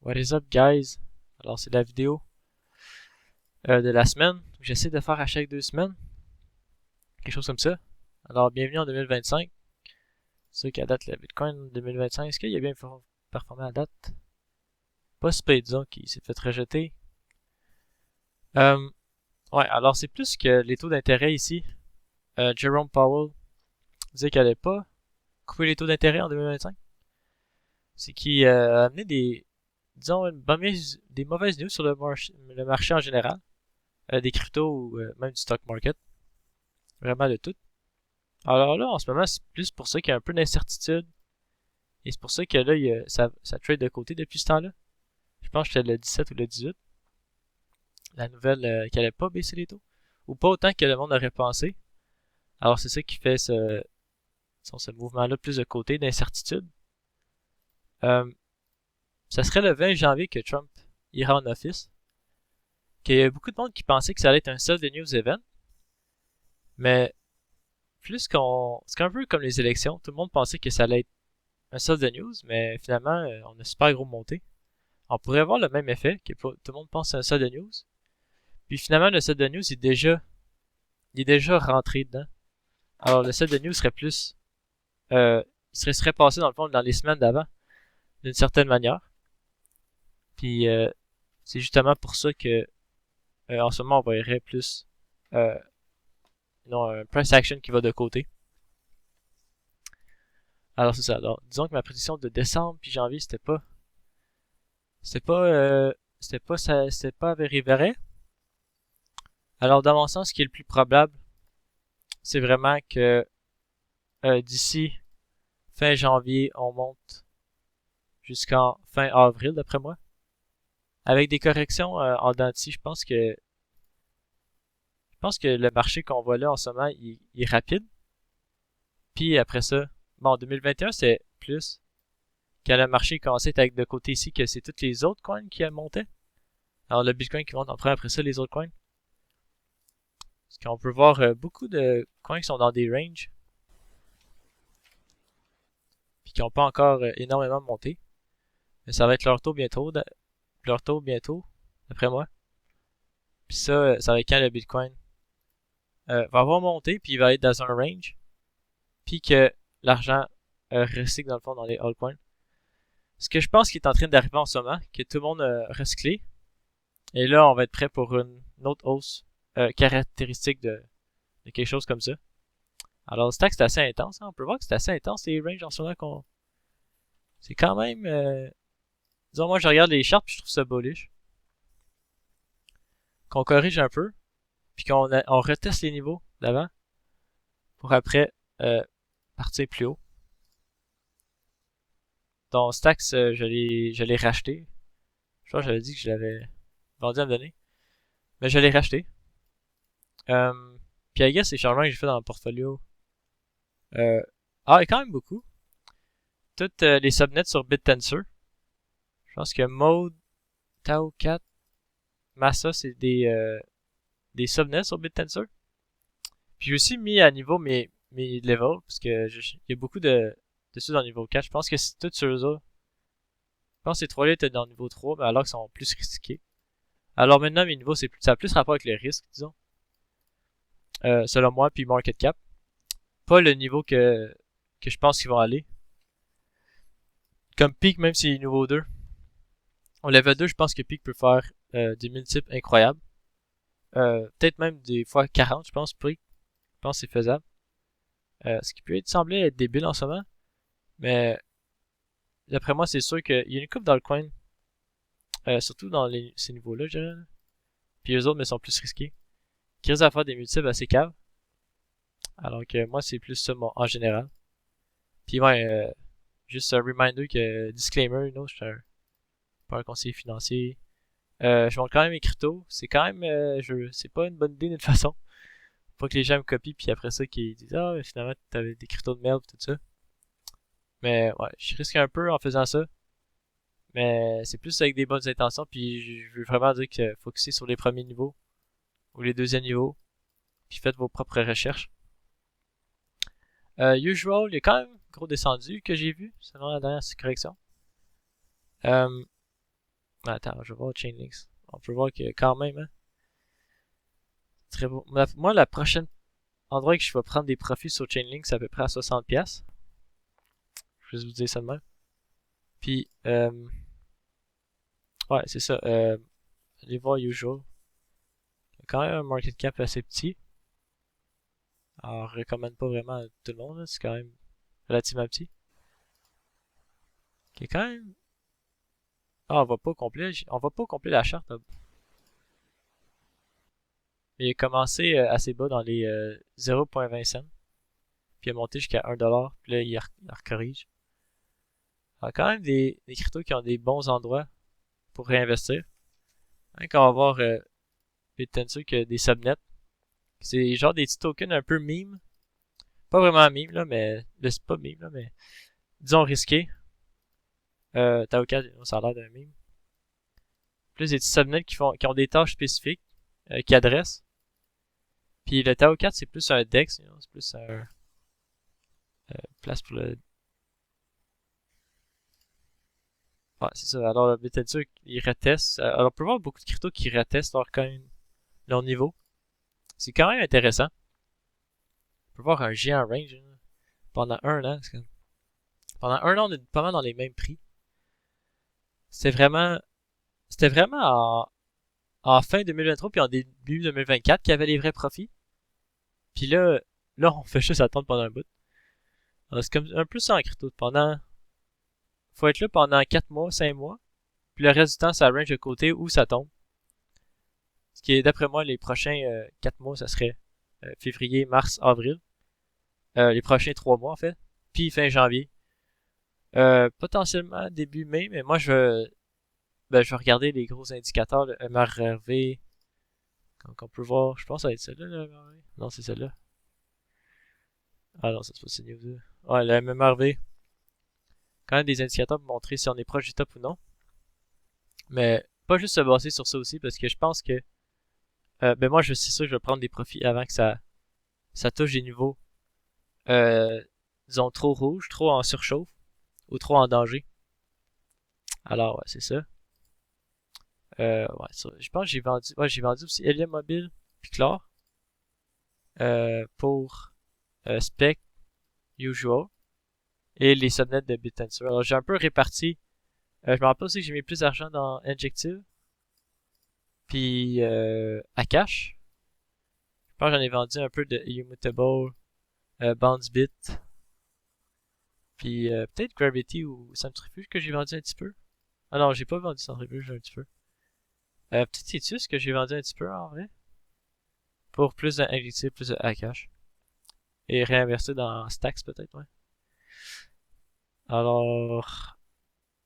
What is up, guys? Alors, c'est la vidéo de la semaine. J'essaie de faire à chaque 2 semaines. Quelque chose comme ça. Alors, bienvenue en 2025. C'est sûr qu'à date, le Bitcoin 2025, est-ce qu'il a bien performé à date? Pas si disons, qui s'est fait rejeter. Ouais, alors c'est plus que les taux d'intérêt ici. Jerome Powell disait qu'il allait pas couper les taux d'intérêt en 2025. C'est qu'il a amené disons, des mauvaises news sur le marché en général. Des cryptos ou même du stock market. Vraiment de tout. Alors là, en ce moment, c'est plus pour ça qu'il y a un peu d'incertitude. Et c'est pour ça que là, ça trade de côté depuis ce temps-là. Je pense que c'était le 17 ou le 18. La nouvelle qu'elle n'allait pas baisser les taux. Ou pas autant que le monde aurait pensé. Alors c'est ça qui fait ce mouvement-là plus de côté, d'incertitude. Euh, Ça serait le 20 janvier que Trump ira en office. Qu'il y a beaucoup de monde qui pensait que ça allait être un seul des news event. Mais c'est un peu comme les élections. Tout le monde pensait que ça allait être un seul de news, mais finalement, on a super gros monté. On pourrait avoir le même effet, que tout le monde pense à un seul de news. Puis finalement, le seul de news il est déjà rentré dedans. Alors le seul de news serait plus, il serait passé dans le fond dans les semaines d'avant, d'une certaine manière. Puis c'est justement pour ça que en ce moment on verrait plus, euh, non, un price action qui va de côté. Alors c'est ça. Alors disons que ma prédiction de décembre puis janvier c'était pas, c'était pas very vrai. Alors dans mon sens, ce qui est le plus probable, c'est vraiment que d'ici fin janvier, on monte jusqu'en fin avril, d'après moi. Avec des corrections en dents de scie, je pense que le marché qu'on voit là en ce moment, il est rapide. Puis après ça, bon, en 2021, c'est plus quand le marché commençait à être avec de côté ici, que c'est toutes les autres coins qui montaient. Alors le Bitcoin qui monte après ça, les autres coins. Parce qu'on peut voir beaucoup de coins qui sont dans des ranges, puis qui n'ont pas encore énormément monté. Mais ça va être leur tour bientôt, d'après moi. Puis ça va être quand le Bitcoin va avoir monté, puis il va être dans un range, puis que l'argent recycle dans le fond dans les altcoins. Ce que je pense qui est en train d'arriver en ce moment, que tout le monde a recyclé, et là on va être prêt pour une autre hausse caractéristique de quelque chose comme ça. Alors le stack c'est assez intense, hein. On peut voir que c'est assez intense les ranges en ce moment qu'on. C'est quand même. Disons moi je regarde les charts puis je trouve ça bullish. Qu'on corrige un peu, puis on reteste les niveaux d'avant pour après partir plus haut. Donc Stax, je l'ai racheté. Je crois que j'avais dit que je l'avais vendu à me donner. Mais je l'ai racheté. Puis I guess les changements que j'ai fait dans mon portfolio. Euh, il y a quand même beaucoup. Toutes les subnets sur BitTensor. Je pense que Mode, Tau 4, Massa, c'est des subnets sur BitTensor. Puis j'ai aussi mis à niveau mes levels, parce que il y a beaucoup de ceux dans le niveau 4. Je pense que c'est tout sur eux. Je pense que ces trois-là étaient dans le niveau 3, mais alors qu'ils sont plus risqués. Alors maintenant, mes niveaux, ça a plus rapport avec le risque, disons. Selon moi, puis market cap. Pas le niveau que je pense qu'ils vont aller. Comme Peak, même si c'est niveau 2. Au level 2, je pense que Peak peut faire des multiples incroyables. Peut-être même des fois 40, je pense, Peak. Je pense que c'est faisable. Ce qui peut sembler être débile en ce moment. Mais d'après moi, c'est sûr qu'il y a une coupe dans le coin. Surtout dans ces niveaux-là, je dirais. Puis les autres, mais sont plus risqués. Qui risquent à faire des multiples assez caves. Alors que moi, c'est plus ça en général. Puis ouais, juste un reminder que, disclaimer, non, je suis pas un conseiller financier. Je montre quand même mes cryptos. C'est quand même, c'est pas une bonne idée de toute façon. Faut pas que les gens me copient, puis après ça, qu'ils disent, ah, mais finalement, t'avais des cryptos de merde, tout ça. Mais ouais, je risque un peu en faisant ça. Mais c'est plus avec des bonnes intentions, puis je veux vraiment dire que focuser sur les premiers niveaux, ou les deuxièmes niveaux, puis faites vos propres recherches. Usual, il est quand même gros descendu que j'ai vu, selon la dernière correction. Attends, je vais voir Chainlinks. On peut voir que quand même, hein, très beau. Moi, la prochaine endroit que je vais prendre des profits sur Chainlink, c'est à peu près à 60$. Je vais vous dire ça de même. Puis, ouais, c'est ça. Allez voir Usual. Il y a quand même un market cap assez petit. Alors, je recommande pas vraiment à tout le monde. C'est quand même relativement petit. Qui est quand même... Ah, on va pas complet. On va pas complet la charte. Là. Il a commencé assez bas dans les 0.20 cents. Puis il a monté jusqu'à 1$. Puis là, il recorrige. Alors, quand même des cryptos qui ont des bons endroits pour réinvestir. Hein, quand on va voir BitTensor qui a des subnets. C'est genre des petits tokens un peu meme. Pas vraiment meme là, mais c'est pas meme là, mais disons risqué. Tao 4, ça a l'air d'un meme. Plus des petits subnets qui ont des tâches spécifiques qui adressent. Puis le Tao 4 c'est plus un DEX, c'est plus un place pour le. Ouais, c'est ça. Alors le BitTensor il reteste. Alors on peut voir beaucoup de cryptos qui retestent leur niveau. C'est quand même intéressant. On peut voir un géant range là, pendant un an. Pendant un an, on est pas mal dans les mêmes prix. C'était vraiment en fin 2023 puis en début 2024 qu'il y avait les vrais profits. Puis là, on fait juste attendre pendant un bout. C'est comme un peu ça en crypto. Faut être là pendant 4 mois, 5 mois. Puis le reste du temps, ça range de côté ou ça tombe. Ce qui est, d'après moi, les prochains 4 mois, ça serait février, mars, avril. Les prochains 3 mois, en fait. Puis fin janvier. Potentiellement début mai, mais moi, je vais regarder les gros indicateurs, le MRV. Comme on peut voir, je pense que ça va être celle-là, le MRV. Non, c'est celle-là. Ah non, ça c'est pas ce niveau 2. Ouais, le MMRV. Quand même des indicateurs pour montrer si on est proche du top ou non. Mais pas juste se baser sur ça aussi, parce que je pense que moi c'est sûr que je vais prendre des profits avant que ça touche des niveaux disons trop rouges, trop en surchauffe ou trop en danger. Alors ouais, c'est ça. Ouais, je pense que j'ai vendu aussi Helium Mobile puis Clore pour Spec Usual et les subnets de BitTensor. Alors j'ai un peu réparti. Je me rappelle aussi que j'ai mis plus d'argent dans Injective puis Akash. Je pense que j'en ai vendu un peu de Immutable, BounceBit, puis peut-être Gravity ou Centrifuge que j'ai vendu un petit peu. Ah non, j'ai pas vendu Centrifuge un petit peu. Peut-être Titus que j'ai vendu un petit peu en vrai. Pour plus d'injective, plus de Akash. Et réinvestir dans Stacks peut-être, ouais. Alors,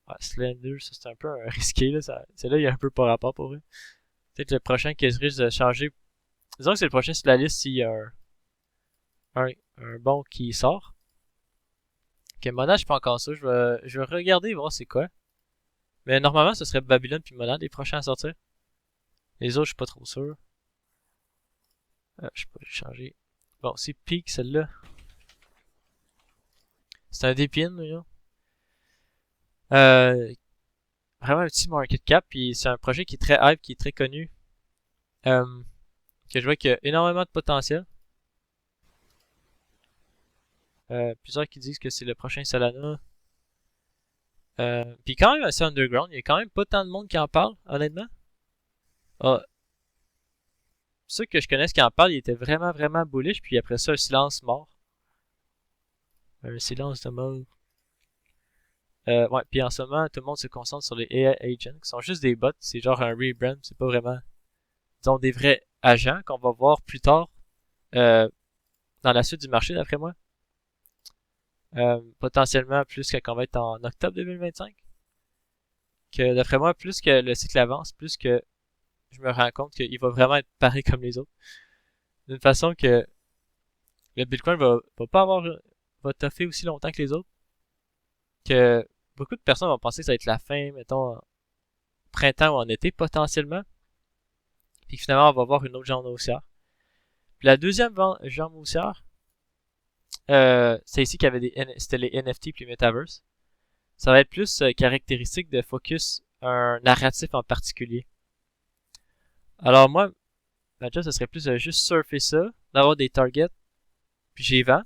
ouais, Slender, ça c'est un peu risqué là. Celle-là, il y a un peu pas rapport pour eux. Peut-être le prochain qui risque de changer. Disons que c'est le prochain sur la liste s'il y a un bon qui sort. Ok, Monad, je suis pas encore ça. Je vais regarder voir c'est quoi. Mais normalement, ce serait Babylon puis Monad les prochains à sortir. Les autres, je suis pas trop sûr. Je sais pas, j'ai changé. Bon, c'est Peak celle-là. C'est un DPN, là. Vraiment un petit market cap, puis c'est un projet qui est très hype, qui est très connu. Que je vois qu'il y a énormément de potentiel. Plusieurs qui disent que c'est le prochain Solana. Puis quand même assez underground, il y a quand même pas tant de monde qui en parle, honnêtement. Ah, ceux que je connaisse qui en parlent, ils étaient vraiment, vraiment bullish, puis après ça, un silence mort. Un silence de mort. Ouais, puis en ce moment, tout le monde se concentre sur les AI agents, qui sont juste des bots, c'est genre un rebrand, c'est pas vraiment, disons, des vrais agents qu'on va voir plus tard dans la suite du marché, d'après moi. Potentiellement plus quand on va être en octobre 2025. Que d'après moi, plus que le cycle avance, plus que je me rends compte qu'il va vraiment être pareil comme les autres. D'une façon que le Bitcoin va pas va toffer aussi longtemps que les autres. Que beaucoup de personnes vont penser que ça va être la fin, mettons, printemps ou en été, potentiellement. Puis finalement, on va voir une autre jambe haussière. Puis la deuxième jambe haussière, c'est ici qu'il y avait c'était les NFT puis les Metaverse. Ça va être plus caractéristique de focus un narratif en particulier. Alors moi, ma job, ce serait plus de juste surfer ça, d'avoir des targets, puis j'y vends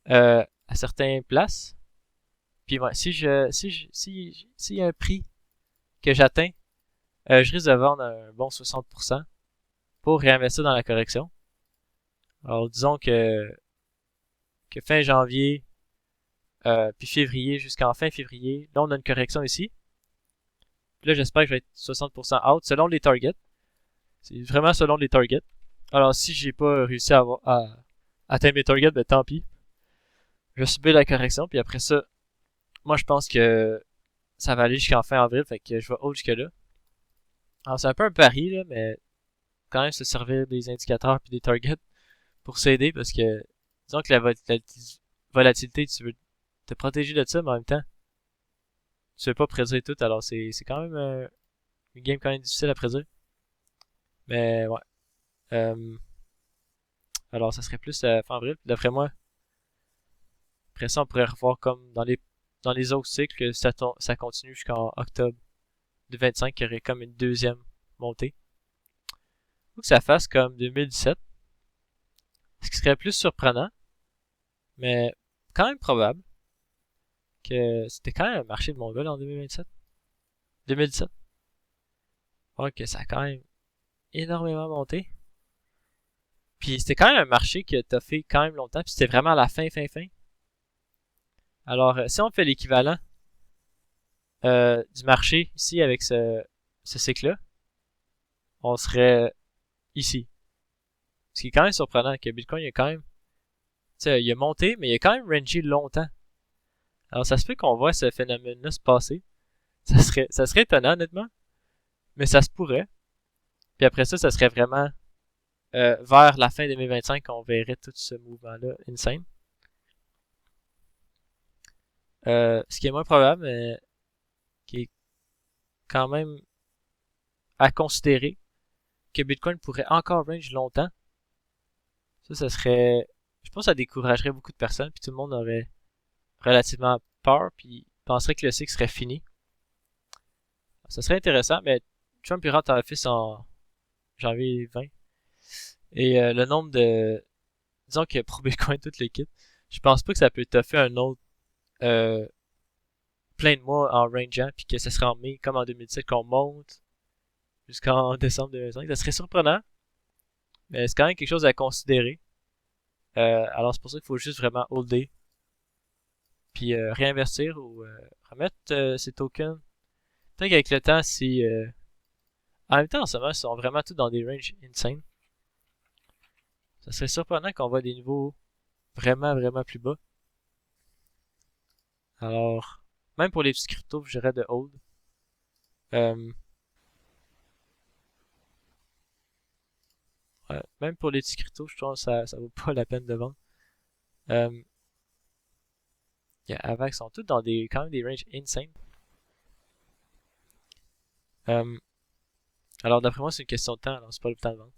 à certaines places. Puis ouais, s'il y a un prix que j'atteins, je risque de vendre un bon 60% pour réinvestir dans la correction. Alors disons que fin janvier, puis février jusqu'en fin février, là on a une correction ici. Puis là j'espère que je vais être 60% out selon les targets. C'est vraiment selon les targets. Alors si j'ai pas réussi à atteindre mes targets, ben tant pis. Je vais subir la correction, puis après ça, moi je pense que ça va aller jusqu'en fin avril, fait que je vais hold jusque là. Alors c'est un peu un pari là, mais quand même se servir des indicateurs puis des targets pour s'aider parce que disons que la volatilité, tu veux te protéger de ça, mais en même temps, tu veux pas prédire tout, alors c'est quand même une game quand même difficile à prédire. Mais ouais. Euh, alors ça serait plus fin avril. D'après moi, après ça on pourrait revoir comme dans les autres cycles que ça continue jusqu'en octobre 2025, qui aurait comme une deuxième montée. Ou que ça fasse comme 2017. Ce qui serait plus surprenant, mais quand même probable que c'était quand même un marché de Mongol en 2027. 2017. Ouais, que ça a quand même énormément monté. Puis c'était quand même un marché qui a fait quand même longtemps, puis c'était vraiment à la fin. Alors, si on fait l'équivalent du marché ici avec ce cycle-là, on serait ici. Ce qui est quand même surprenant, que Bitcoin, il a quand même, tu sais, il a monté, mais il a quand même rangé longtemps. Alors, ça se peut qu'on voit ce phénomène-là se passer. Ça serait étonnant, honnêtement, mais ça se pourrait. Puis après ça serait vraiment vers la fin 2025 qu'on verrait tout ce mouvement-là insane. Ce qui est moins probable, mais qui est quand même à considérer, que Bitcoin pourrait encore range longtemps. Ça serait... Je pense que ça découragerait beaucoup de personnes, puis tout le monde aurait relativement peur, puis penserait que le cycle serait fini. Ça serait intéressant, mais Trump il rentre en office en janvier 20. Et le nombre de... Disons que pour Bitcoin, tout le kit, je pense pas que ça peut toffer un autre euh, plein de mois en rangeant, puis que ça serait en mai, comme en 2017, qu'on monte jusqu'en décembre 2005. Ça serait surprenant, mais c'est quand même quelque chose à considérer. Alors c'est pour ça qu'il faut juste vraiment holder, puis réinvestir ou remettre ces tokens. Peut-être qu'avec le temps, si... en même temps, en ce moment, ils sont vraiment tous dans des ranges insane. Ça serait surprenant qu'on voit des niveaux vraiment plus bas. Alors, même pour les petits cryptos, je dirais de hold. Euh, ouais, même pour les petits cryptos, je trouve que ça vaut pas la peine de vendre. Euh, Avax sont tous dans quand même des ranges insane. Euh, alors d'après moi, c'est une question de temps, alors c'est pas le temps de vendre.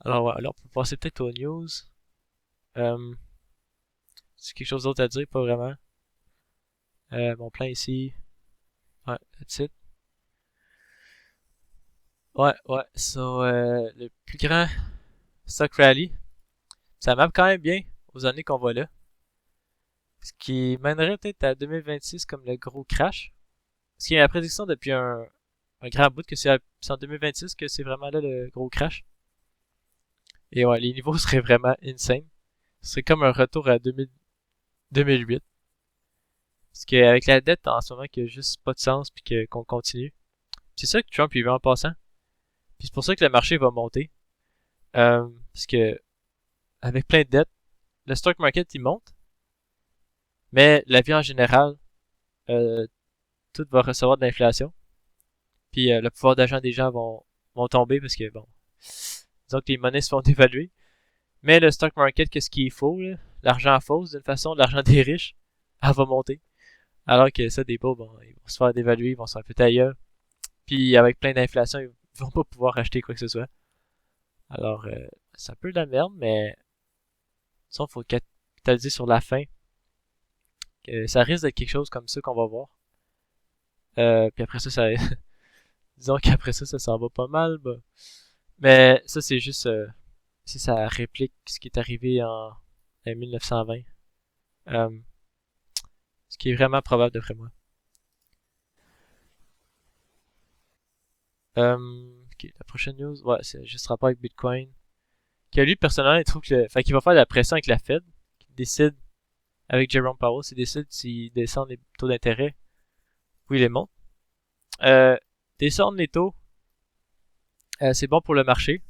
Alors ouais, alors on peut passer peut-être aux news. Euh, c'est quelque chose d'autre à dire, pas vraiment. Mon plan ici. Ouais, that's it. Ouais. So, le plus grand stock rally, ça map quand même bien aux années qu'on voit là. Ce qui mènerait peut-être à 2026 comme le gros crash. Parce qu'il y a la prédiction depuis un grand bout que c'est en 2026 que c'est vraiment là le gros crash. Et ouais, les niveaux seraient vraiment insane. Ce serait comme un retour à 2008. Parce qu'avec la dette en ce moment qui a juste pas de sens puis qu'on continue. C'est ça que Trump il veut en passant. Puis c'est pour ça que le marché va monter. Parce que avec plein de dettes, le stock market il monte. Mais la vie en général, euh, tout va recevoir de l'inflation. Puis le pouvoir d'achat des gens vont tomber parce que bon, disons que les monnaies se font dévaluer. Mais le stock market, qu'est-ce qu'il faut, là? L'argent fausse, d'une façon, l'argent des riches, elle va monter. Alors que ça, des pauvres, bon, ils vont se faire dévaluer, ils vont se faire péter ailleurs. Puis avec plein d'inflation, ils vont pas pouvoir acheter quoi que ce soit. Alors, c'est un peu de la merde, mais il faut capitaliser sur la fin. Que ça risque d'être quelque chose comme ça qu'on va voir. Puis après ça, disons qu'après ça, ça s'en va pas mal. Bah. Mais ça, c'est juste... si ça réplique ce qui est arrivé en 1920. Euh, ce qui est vraiment probable d'après moi. Ok, la prochaine news, ouais, c'est juste rapport avec Bitcoin. Que lui, personnellement, il trouve fait qu'il va faire de la pression avec la Fed, qui décide, avec Jerome Powell, s'il décide s'il descend les taux d'intérêt ou il les monte. Euh, Descendre les taux, c'est bon pour le marché.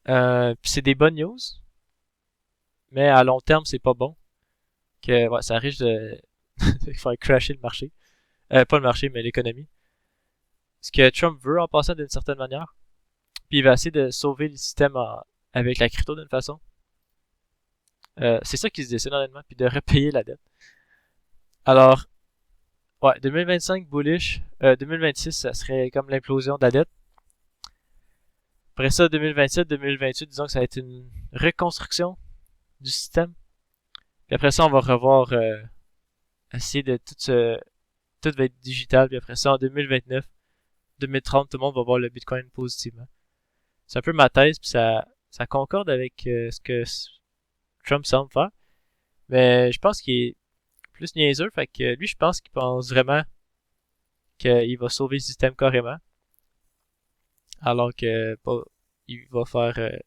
Puis c'est des bonnes news, mais à long terme, c'est pas bon. Que ouais, ça risque de faire crasher le marché. Pas le marché, mais l'économie. Ce que Trump veut en passant d'une certaine manière. Puis il va essayer de sauver le système avec la crypto d'une façon. C'est ça qui se décide honnêtement, puis de repayer la dette. Alors, ouais, 2025 bullish, 2026 ça serait comme l'implosion de la dette. Après ça, 2027, 2028, disons que ça va être une reconstruction du système. Puis après ça, on va revoir essayer de tout va être digital. Puis après ça, en 2029, 2030, tout le monde va voir le Bitcoin positivement. C'est un peu ma thèse, puis ça concorde avec ce que Trump semble faire. Mais je pense qu'il est plus niaiseux, fait que lui, je pense qu'il pense vraiment qu'il va sauver le système carrément. Alors que il va faire, tu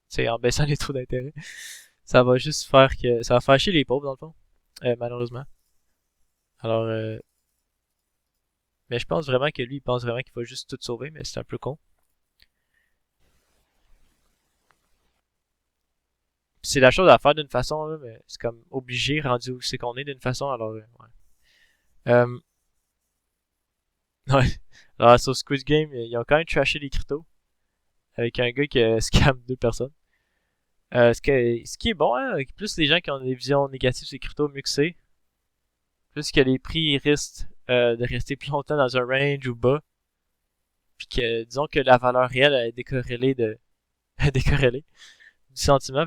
sais, en baissant les taux d'intérêt. Ça va juste faire que, ça va fâcher les pauvres dans le fond, malheureusement. Alors, mais je pense vraiment que lui, il pense vraiment qu'il va juste tout sauver, mais c'est un peu con. C'est la chose à faire d'une façon, là, mais c'est comme obligé, rendu où c'est qu'on est d'une façon, alors, ouais. Euh, ouais. Alors, sur Squid Game, ils ont quand même trashé les cryptos, avec un gars qui a scam deux personnes. Ce qui est bon, hein, avec plus les gens qui ont des visions négatives sur les cryptos, mieux que c'est. Plus que les prix risquent de rester plus longtemps dans un range ou bas. Puis que, disons que la valeur réelle est décorrélée décorrélée du sentiment.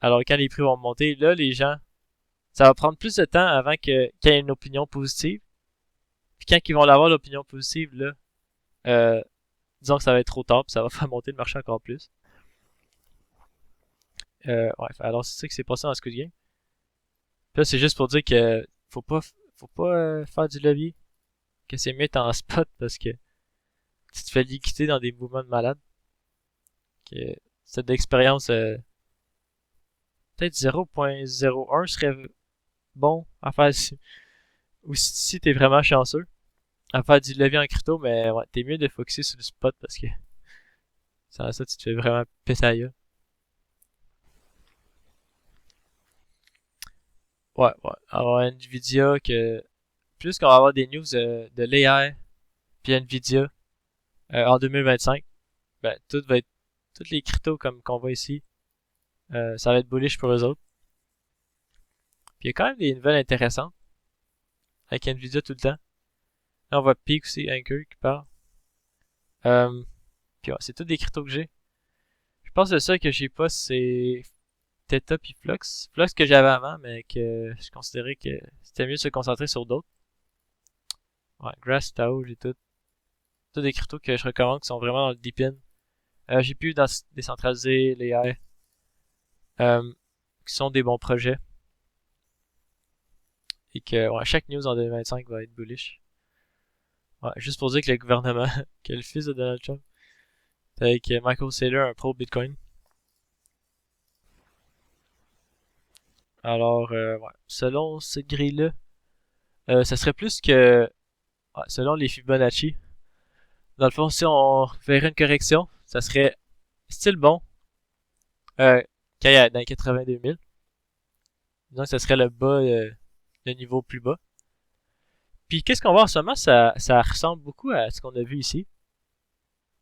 Alors quand les prix vont monter, là, les gens, ça va prendre plus de temps avant qu'il y ait une opinion positive. Puis quand ils vont avoir l'opinion positive, là, disons que ça va être trop tard, puis ça va faire monter le marché encore plus. Ouais, alors c'est ça qui s'est passé dans Squid Game. Puis là, c'est juste pour dire que faut pas faire du levier. Que c'est mieux d'être en spot parce que tu te fais liquider dans des mouvements de malade. Que cette expérience, peut-être 0.01 serait bon à faire ou si t'es vraiment chanceux à faire du levier en crypto, mais ouais, t'es mieux de focuser sur le spot parce que sans ça, tu te fais vraiment péter à gueule. Ouais, ouais. Alors Nvidia que plus qu'on va avoir des news de l'AI puis Nvidia en 2025, ben tout va être toutes les cryptos comme qu'on voit ici, ça va être bullish pour eux autres. Puis il y a quand même des nouvelles intéressantes avec Nvidia tout le temps. Là on voit Peak aussi, Anchor qui parle. Puis ouais, c'est toutes des cryptos que j'ai. Je pense que le seul que j'ai pas c'est Theta puis Flux. Flux que j'avais avant, mais que je considérais que c'était mieux de se concentrer sur d'autres. Ouais, Grass, Tao, j'ai tout. Tous des cryptos que je recommande qui sont vraiment dans le deep in. J'ai pu décentraliser les AI, qui sont des bons projets. Et que ouais, chaque news en 2025 va être bullish. Ouais, juste pour dire que le gouvernement, que le fils de Donald Trump, avec Michael Saylor, un pro Bitcoin. Alors, ouais, selon cette grille-là, ça serait plus que, ouais, selon les Fibonacci, dans le fond, si on verrait une correction, ça serait style bon, quand il y a dans les 82 000. Donc, ça serait le bas, le niveau plus bas. Puis, qu'est-ce qu'on voit en ce moment? Ça ressemble beaucoup à ce qu'on a vu ici,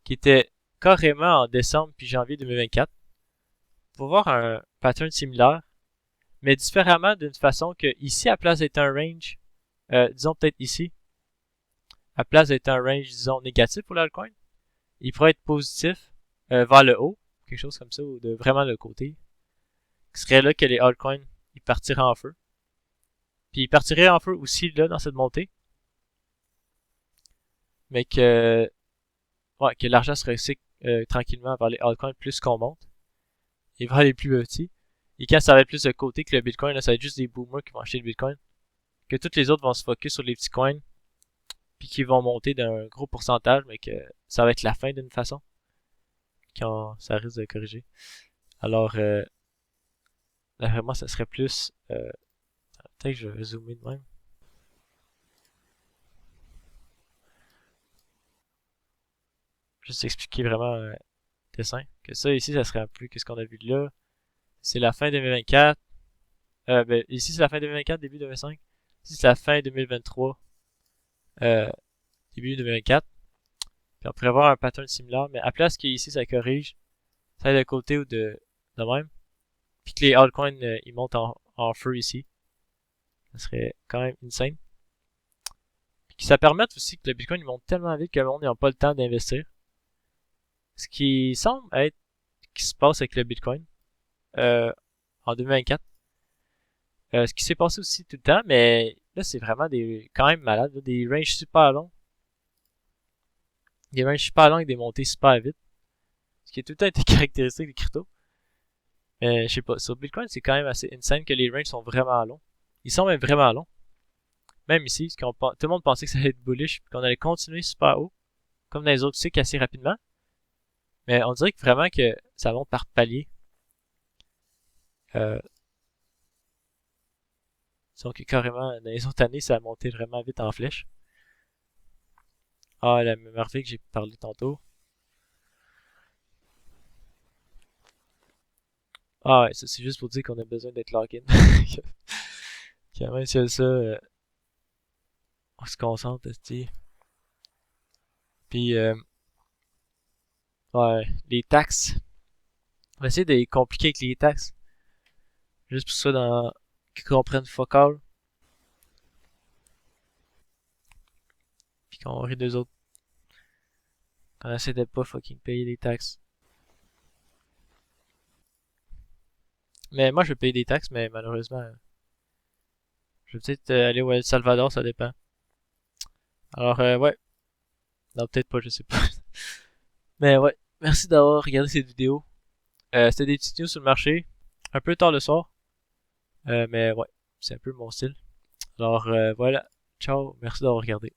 qui était carrément en décembre puis janvier 2024. On va voir un pattern similaire, mais différemment d'une façon que ici, à place d'être un range, disons peut-être ici, à place d'être un range, disons, négatif pour l'altcoin, il pourrait être positif vers le haut, quelque chose comme ça, ou de vraiment le côté. Ce serait là que les altcoins ils partiraient en feu. Puis il partirait en feu aussi là dans cette montée. Mais que ouais, que l'argent se recycle tranquillement vers les altcoins plus qu'on monte. Et vers les plus petits. Et quand ça va être plus de côté que le Bitcoin, là, ça va être juste des boomers qui vont acheter le Bitcoin. Que tous les autres vont se focus sur les petits coins. Puis qui vont monter d'un gros pourcentage, mais que ça va être la fin d'une façon. Quand ça risque de corriger. Alors, vraiment, ça serait plus... peut-être que je vais zoomer de même. Juste expliquer vraiment dessin. Que ça, ici, ça serait un peu qu'est-ce qu'on a vu là. C'est la fin 2024. Ben, ici, c'est la fin 2024, début 2025. Ici, c'est la fin 2023, début 2024. Puis on pourrait avoir un pattern similaire, mais à place qu'ici, ça corrige, ça aille de côté ou de même. Puis que les altcoins, ils montent en feu ici. Ça serait quand même insane. Puis que ça permette aussi que le Bitcoin il monte tellement vite que le monde n'a pas le temps d'investir. Ce qui semble être ce qui se passe avec le Bitcoin en 2024. Ce qui s'est passé aussi tout le temps, mais là c'est vraiment des quand même malade, là, des ranges super longs. Des ranges super longs et des montées super vite. Ce qui est tout le temps été caractéristique des cryptos. Je sais pas, sur Bitcoin c'est quand même assez insane que les ranges sont vraiment longs. Ils sont même vraiment longs. Même ici, tout le monde pensait que ça allait être bullish, qu'on allait continuer super haut, comme dans les autres cycles assez rapidement. Mais on dirait que vraiment que ça monte par palier. Disons que carrément, dans les autres années, ça a monté vraiment vite en flèche. Ah, la merveille que j'ai parlé tantôt. Ah ouais, ça c'est juste pour dire qu'on a besoin d'être login. Quand même, c'est ça, on se concentre, t'sais. Puis, ouais, les taxes. On va essayer de les compliquer avec les taxes. Juste pour ça, qu'ils comprennent fuck all. Puis qu'on rit d'eux autres. Qu'on essaie de pas fucking payer des taxes. Mais moi, je vais payer des taxes, mais malheureusement, je vais peut-être aller au El Salvador, ça dépend. Alors, ouais. Non, peut-être pas, je sais pas. Mais ouais, merci d'avoir regardé cette vidéo. C'était des petites news sur le marché. Un peu tard le soir. Mais ouais, c'est un peu mon style. Alors voilà, ciao, merci d'avoir regardé.